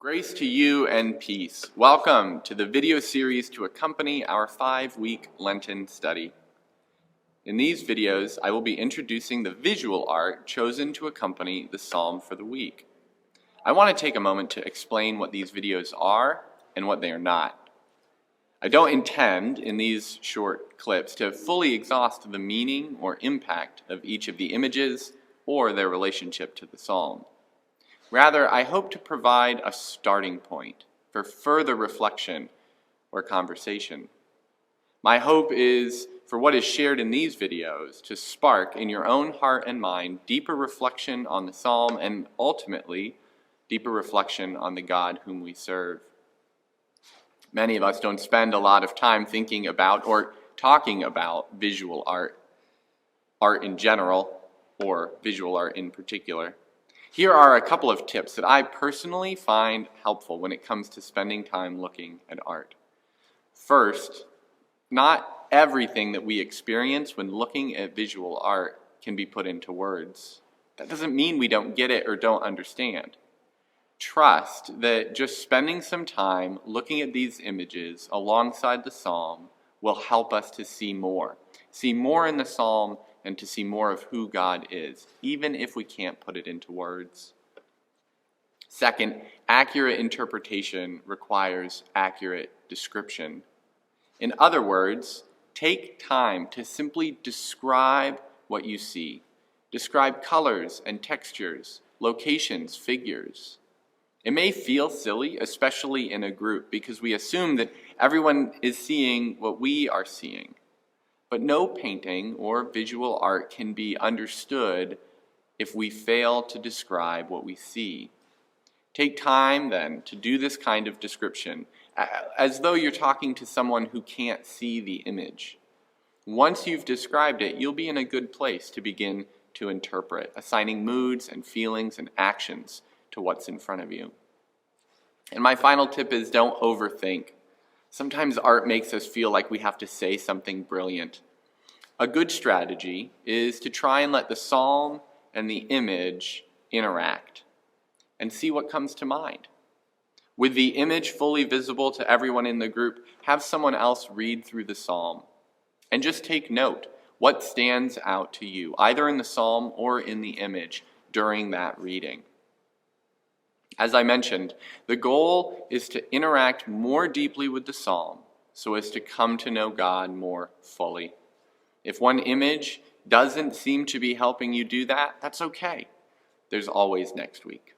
Grace to you and peace. Welcome to the video series to accompany our 5-week Lenten study. In these videos, I will be introducing the visual art chosen to accompany the psalm for the week. I want to take a moment to explain what these videos are and what they are not. I don't intend, in these short clips, to fully exhaust the meaning or impact of each of the images or their relationship to the psalm. Rather, I hope to provide a starting point for further reflection or conversation. My hope is for what is shared in these videos to spark in your own heart and mind deeper reflection on the psalm and ultimately deeper reflection on the God whom we serve. Many of us don't spend a lot of time thinking about or talking about visual art in general, or visual art in particular. Here are a couple of tips that I personally find helpful when it comes to spending time looking at art. First, not everything that we experience when looking at visual art can be put into words. That doesn't mean we don't get it or don't understand. Trust that just spending some time looking at these images alongside the psalm will help us to see more in the psalm and to see more of who God is, even if we can't put it into words. Second, accurate interpretation requires accurate description. In other words, take time to simply describe what you see. Describe colors and textures, locations, figures. It may feel silly, especially in a group, because we assume that everyone is seeing what we are seeing. But no painting or visual art can be understood if we fail to describe what we see. Take time then to do this kind of description, as though you're talking to someone who can't see the image. Once you've described it, you'll be in a good place to begin to interpret, assigning moods and feelings and actions to what's in front of you. And my final tip is don't overthink. Sometimes art makes us feel like we have to say something brilliant. A good strategy is to try and let the psalm and the image interact and see what comes to mind. With the image fully visible to everyone in the group, have someone else read through the psalm and just take note what stands out to you, either in the psalm or in the image during that reading. As I mentioned, the goal is to interact more deeply with the psalm so as to come to know God more fully. If one image doesn't seem to be helping you do that, that's okay. There's always next week.